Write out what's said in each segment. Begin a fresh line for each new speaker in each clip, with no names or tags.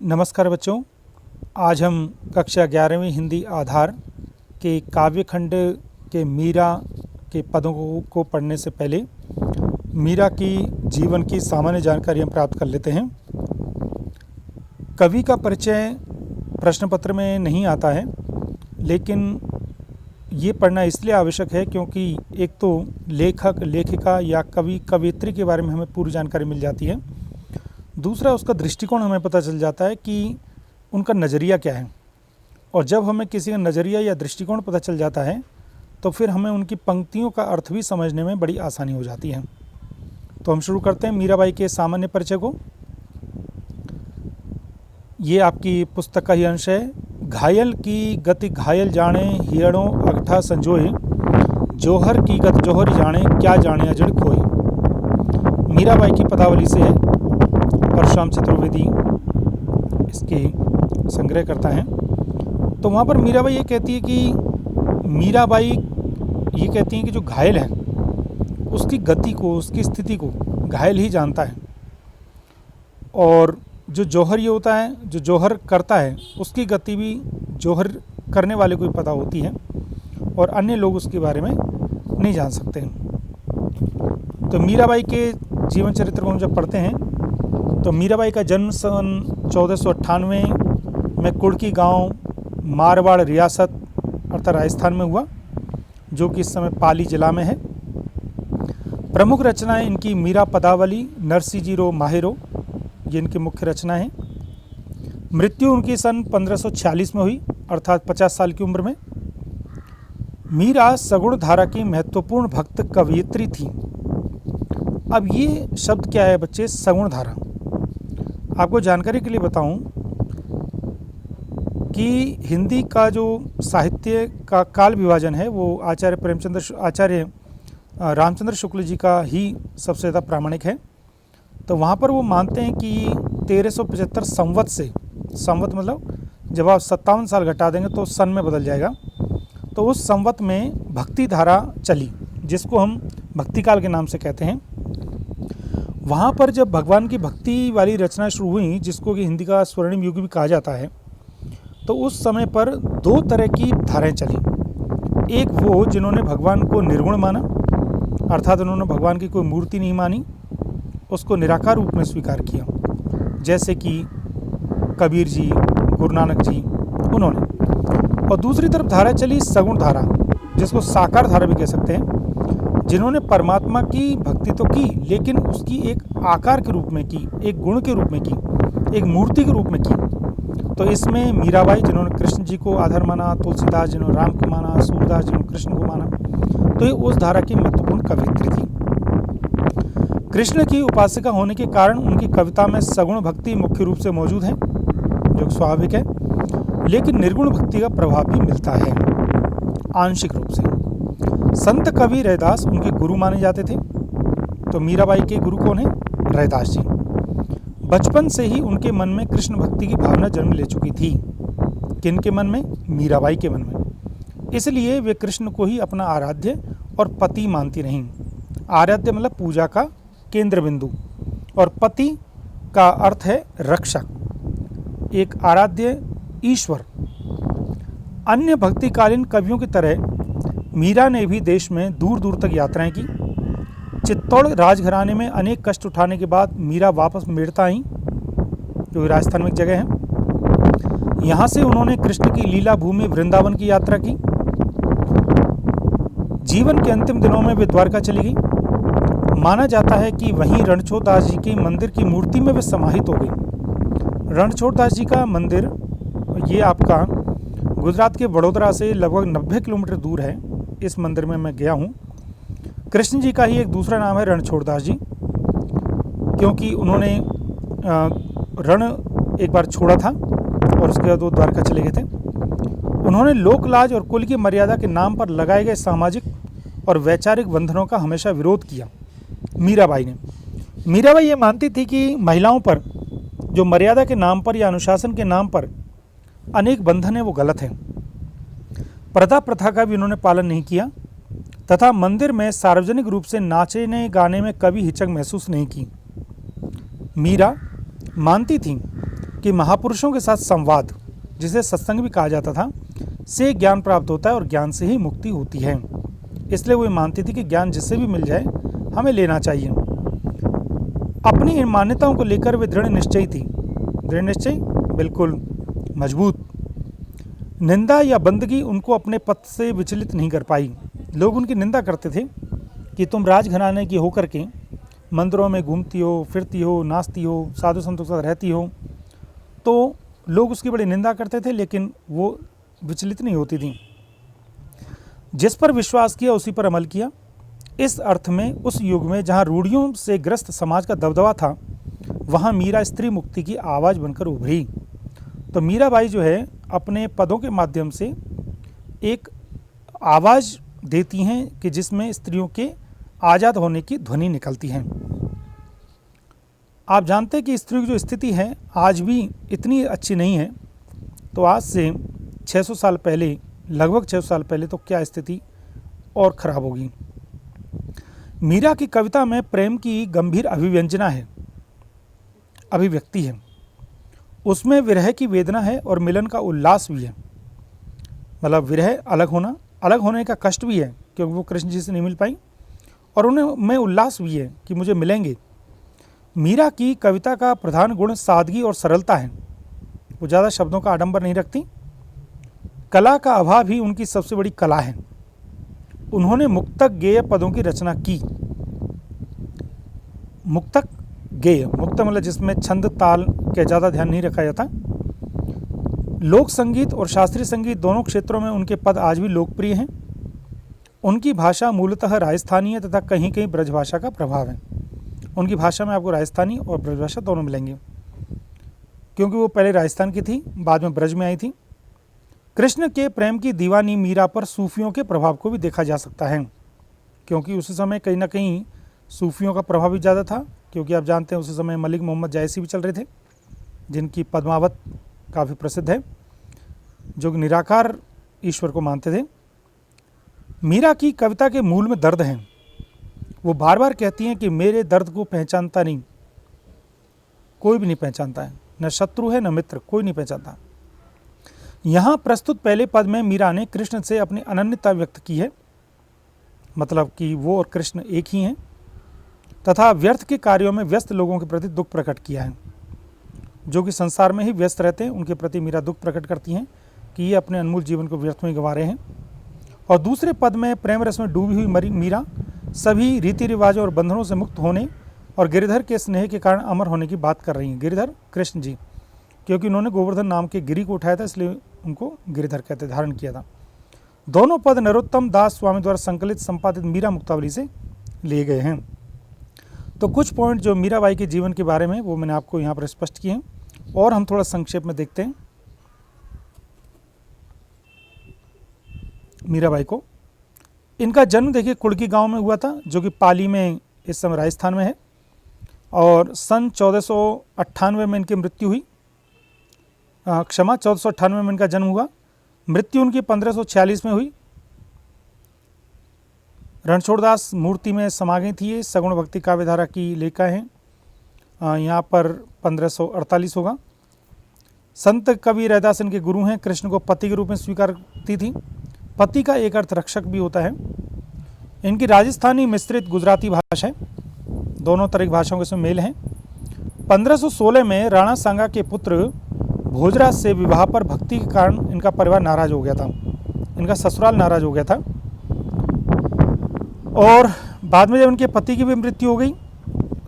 नमस्कार बच्चों, आज हम कक्षा 11वीं हिंदी आधार के काव्य खंड के मीरा के पदों को पढ़ने से पहले मीरा की जीवन की सामान्य जानकारी हम प्राप्त कर लेते हैं। कवि का परिचय प्रश्न पत्र में नहीं आता है, लेकिन ये पढ़ना इसलिए आवश्यक है क्योंकि एक तो लेखक, लेखिका या कवि, कवयित्री के बारे में हमें पूरी जानकारी मिल जाती है। दूसरा, उसका दृष्टिकोण हमें पता चल जाता है कि उनका नज़रिया क्या है, और जब हमें किसी का नज़रिया या दृष्टिकोण पता चल जाता है तो फिर हमें उनकी पंक्तियों का अर्थ भी समझने में बड़ी आसानी हो जाती है। तो हम शुरू करते हैं मीराबाई के सामान्य परिचय को। ये आपकी पुस्तक का ही अंश है। घायल की गति घायल जाने, हियड़ों अगठा संजोए, जोहर की गत जोहर जाने, क्या जाने अजड़ खोए। मीराबाई की पदावली से है, परशुराम चतुर्वेदी इसके संग्रह करता है। तो वहाँ पर मीराबाई ये कहती है कि जो घायल है उसकी गति को, उसकी स्थिति को घायल ही जानता है, और जो जौहर ये होता है, जो जौहर करता है, उसकी गति भी जौहर करने वाले को ही पता होती है और अन्य लोग उसके बारे में नहीं जान सकते। तो मीराबाई के जीवन चरित्र को हम जब पढ़ते हैं तो मीराबाई का जन्म सन 1498 में कुड़की गांव, मारवाड़ रियासत अर्थात राजस्थान में हुआ, जो कि इस समय पाली जिला में है। प्रमुख रचनाएं इनकी मीरा पदावली, नरसिंह माहेरो, ये इनकी मुख्य रचना है। मृत्यु उनकी सन 1546 में हुई, अर्थात 50 साल की उम्र में। मीरा सगुण धारा की महत्वपूर्ण भक्त कवयित्री थी। अब ये शब्द क्या है बच्चे? सगुण धारा। आपको जानकारी के लिए बताऊं कि हिंदी का जो साहित्य का काल विभाजन है वो आचार्य रामचंद्र शुक्ल जी का ही सबसे ज़्यादा प्रामाणिक है। तो वहाँ पर वो मानते हैं कि 1375 संवत से, संवत मतलब जब आप 57 साल घटा देंगे तो सन में बदल जाएगा, तो उस संवत में भक्ति धारा चली, जिसको हम भक्ति काल के नाम से कहते हैं। वहाँ पर जब भगवान की भक्ति वाली रचना शुरू हुई, जिसको कि हिंदी का स्वर्णिम युग भी कहा जाता है, तो उस समय पर दो तरह की धाराएं चली। एक वो जिन्होंने भगवान को निर्गुण माना, अर्थात उन्होंने भगवान की कोई मूर्ति नहीं मानी, उसको निराकार रूप में स्वीकार किया, जैसे कि कबीर जी, गुरु नानक जी उन्होंने। और दूसरी तरफ धारा चली सगुण धारा, जिसको साकार धारा भी कह सकते हैं, जिन्होंने परमात्मा की भक्ति तो की, लेकिन उसकी एक आकार के रूप में की, एक गुण के रूप में की, एक मूर्ति के रूप में की। तो इसमें मीराबाई, जिन्होंने कृष्ण जी को आधार माना, तुलसीदास जिन्होंने राम को माना, सूरदास जिन्होंने कृष्ण को माना, तो ये उस धारा की महत्वपूर्ण कवयित्री थी। कृष्ण की उपासिका होने के कारण उनकी कविता में सगुण भक्ति मुख्य रूप से मौजूद है, जो स्वाभाविक है, लेकिन निर्गुण भक्ति का प्रभाव भी मिलता है आंशिक रूप से। संत कवि रैदास उनके गुरु माने जाते थे। तो मीराबाई के गुरु कौन है? रैदास जी। बचपन से ही उनके मन में कृष्ण भक्ति की भावना जन्म ले चुकी थी। किनके मन में? मीराबाई के मन में। इसलिए वे कृष्ण को ही अपना आराध्य और पति मानती रहीं। आराध्य मतलब पूजा का केंद्र बिंदु, और पति का अर्थ है रक्षक, एक आराध्य ईश्वर। अन्य भक्तिकालीन कवियों की तरह मीरा ने भी देश में दूर दूर तक यात्राएं की। चित्तौड़ राजघराने में अनेक कष्ट उठाने के बाद मीरा वापस मेड़ता आईं, जो राजस्थान में एक जगह है। यहाँ से उन्होंने कृष्ण की लीला भूमि वृंदावन की यात्रा की। जीवन के अंतिम दिनों में वे द्वारका चली गई। माना जाता है कि वहीं रणछोड़ दास जी के मंदिर की मूर्ति में वे समाहित हो गई। रणछोड़ दास जी का मंदिर ये आपका गुजरात के वडोदरा से लगभग 90 किलोमीटर दूर है। इस मंदिर में मैं गया हूँ। कृष्ण जी का ही एक दूसरा नाम है रणछोड़ दास जी, क्योंकि उन्होंने रण एक बार छोड़ा था और उसके बाद वो द्वारका चले गए थे। उन्होंने लोकलाज और कुल की मर्यादा के नाम पर लगाए गए सामाजिक और वैचारिक बंधनों का हमेशा विरोध किया। मीराबाई ये मानती थी कि महिलाओं पर जो मर्यादा के नाम पर या अनुशासन के नाम पर अनेक बंधन है वो गलत है। प्रथा का भी उन्होंने पालन नहीं किया, तथा मंदिर में सार्वजनिक रूप से नाचने गाने में कभी हिचक महसूस नहीं की। मीरा मानती थीं कि महापुरुषों के साथ संवाद, जिसे सत्संग भी कहा जाता था, से ज्ञान प्राप्त होता है और ज्ञान से ही मुक्ति होती है। इसलिए वो मानती थी कि ज्ञान जिससे भी मिल जाए हमें लेना चाहिए। अपनी इन मान्यताओं को लेकर वे दृढ़ निश्चयी थी। दृढ़ निश्चय, बिल्कुल मजबूत। निंदा या बंदगी उनको अपने पथ से विचलित नहीं कर पाई। लोग उनकी निंदा करते थे कि तुम राजघराने की होकर के मंदिरों में घूमती हो, फिरती हो, नाचती हो, साधु संतों के साथ रहती हो, तो लोग उसकी बड़ी निंदा करते थे, लेकिन वो विचलित नहीं होती थी। जिस पर विश्वास किया उसी पर अमल किया। इस अर्थ में उस युग में जहाँ रूढ़ियों से ग्रस्त समाज का दबदबा था, वहाँ मीरा स्त्री मुक्ति की आवाज़ बनकर उभरी। तो मीराबाई जो है अपने पदों के माध्यम से एक आवाज़ देती हैं कि जिसमें स्त्रियों के आज़ाद होने की ध्वनि निकलती है। आप जानते हैं कि स्त्रियों की जो स्थिति है आज भी इतनी अच्छी नहीं है, तो आज से 600 साल पहले, लगभग 600 साल पहले तो क्या स्थिति और ख़राब होगी। मीरा की कविता में प्रेम की गंभीर अभिव्यंजना है, अभिव्यक्ति है। उसमें विरह की वेदना है और मिलन का उल्लास भी है। मतलब विरह, अलग होने का कष्ट भी है क्योंकि वो कृष्ण जी से नहीं मिल पाई, और उन्हें में उल्लास भी है कि मुझे मिलेंगे। मीरा की कविता का प्रधान गुण सादगी और सरलता है। वो ज़्यादा शब्दों का आडंबर नहीं रखती। कला का अभाव ही उनकी सबसे बड़ी कला है। उन्होंने मुक्तक गेय पदों की रचना की। मुक्तक गेय, मुक्त मतलब जिसमें छंद ताल के ज़्यादा ध्यान नहीं रखा जाता। लोक संगीत और शास्त्रीय संगीत दोनों क्षेत्रों में उनके पद आज भी लोकप्रिय हैं। उनकी भाषा मूलतः राजस्थानी है तथा कहीं कहीं ब्रजभाषा का प्रभाव है। उनकी भाषा में आपको राजस्थानी और ब्रजभाषा दोनों मिलेंगे, क्योंकि वो पहले राजस्थान की थी, बाद में ब्रज में आई थी। कृष्ण के प्रेम की दीवानी मीरा पर सूफियों के प्रभाव को भी देखा जा सकता है, क्योंकि उस समय कहीं ना कहीं सूफियों का प्रभाव भी ज़्यादा था। क्योंकि आप जानते हैं उस समय मलिक मोहम्मद जायसी भी चल रहे थे, जिनकी पद्मावत काफ़ी प्रसिद्ध है, जो कि निराकार ईश्वर को मानते थे। मीरा की कविता के मूल में दर्द है। वो बार बार कहती हैं कि मेरे दर्द को पहचानता नहीं, कोई भी नहीं पहचानता है, न शत्रु है न मित्र, कोई नहीं पहचानता। यहाँ प्रस्तुत पहले पद में मीरा ने कृष्ण से अपनी अनन्यता व्यक्त की है, मतलब कि वो और कृष्ण एक ही हैं, तथा व्यर्थ के कार्यों में व्यस्त लोगों के प्रति दुख प्रकट किया है। जो कि संसार में ही व्यस्त रहते हैं, उनके प्रति मीरा दुख प्रकट करती हैं कि ये अपने अनमोल जीवन को व्यर्थ में गंवा रहे हैं। और दूसरे पद में प्रेम रस में डूबी हुई मीरा सभी रीति रिवाजों और बंधनों से मुक्त होने और गिरिधर के स्नेह के कारण अमर होने की बात कर रही हैं। गिरिधर कृष्ण जी, क्योंकि उन्होंने गोवर्धन नाम के गिरी को उठाया था, इसलिए उनको गिरिधर कहते, धारण किया था। दोनों पद नरोत्तम दास स्वामी द्वारा संकलित संपादित मीरा मुक्तावली से लिए गए हैं। तो कुछ पॉइंट जो मीराबाई के जीवन के बारे में वो मैंने आपको यहाँ पर स्पष्ट किए हैं, और हम थोड़ा संक्षेप में देखते हैं मीराबाई को। इनका जन्म देखिए कुड़की गांव में हुआ था, जो कि पाली में इस समय राजस्थान में है, और सन 1498 में इनकी मृत्यु हुई। 1498 में इनका जन्म हुआ। मृत्यु उनकी 1546 में हुई। रणछोड़दास मूर्ति में समा गई थी। ये सगुण भक्ति काव्यधारा की लेखिका हैं। यहाँ पर 1548 होगा। संत कवि रैदास इनके गुरु हैं। कृष्ण को पति के रूप में स्वीकार करती थी। पति का एक अर्थ रक्षक भी होता है। इनकी राजस्थानी मिश्रित गुजराती भाषा है, दोनों तरह की भाषाओं के इसमें मेल हैं। 1516 में राणा सांगा के पुत्र भोजराज से विवाह पर भक्ति के कारण इनका परिवार नाराज हो गया था, इनका ससुराल नाराज हो गया था। और बाद में जब उनके पति की भी मृत्यु हो गई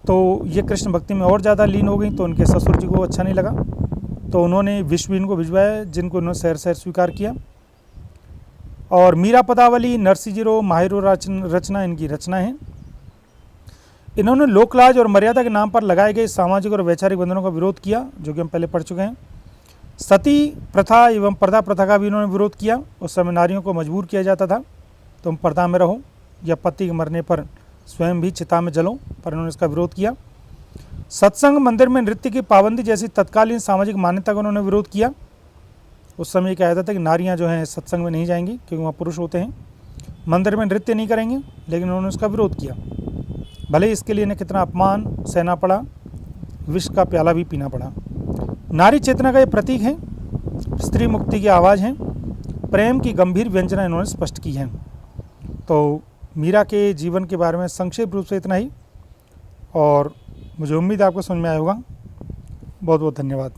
तो ये कृष्ण भक्ति में और ज़्यादा लीन हो गई, तो उनके ससुर जी को अच्छा नहीं लगा, तो उन्होंने विश्व इनको भिजवाया, जिनको उन्होंने शहर शहर स्वीकार किया। और मीरा पदावली, नरसिंहजीरो, माहिरो रचना इनकी रचना है। इन्होंने लोकलाज और मर्यादा के नाम पर लगाए गए सामाजिक और वैचारिक बंधनों का विरोध किया, जो कि हम पहले पढ़ चुके हैं। सती प्रथा एवं पर्दा प्रथा का भी इन्होंने विरोध किया। उस समय नारियों को मजबूर किया जाता था तुम पर्दा में रहो या पति के मरने पर स्वयं भी चिता में जलो, पर इन्होंने इसका विरोध किया। सत्संग मंदिर में नृत्य की पाबंदी जैसी तत्कालीन सामाजिक मान्यता का उन्होंने विरोध किया। उस समय कहा जाता था कि नारियां जो हैं सत्संग में नहीं जाएंगी क्योंकि वहाँ पुरुष होते हैं, मंदिर में नृत्य नहीं करेंगे, लेकिन उन्होंने उसका विरोध किया। भले इसके लिए इन्हें कितना अपमान सहना पड़ा, विष का प्याला भी पीना पड़ा। नारी चेतना का ये प्रतीक है, स्त्री मुक्ति की आवाज़ है, प्रेम की गंभीर व्यंजना इन्होंने स्पष्ट की है। तो मीरा के जीवन के बारे में संक्षिप्त रूप से इतना ही, और मुझे उम्मीद है आपको समझ में आया होगा। बहुत बहुत धन्यवाद।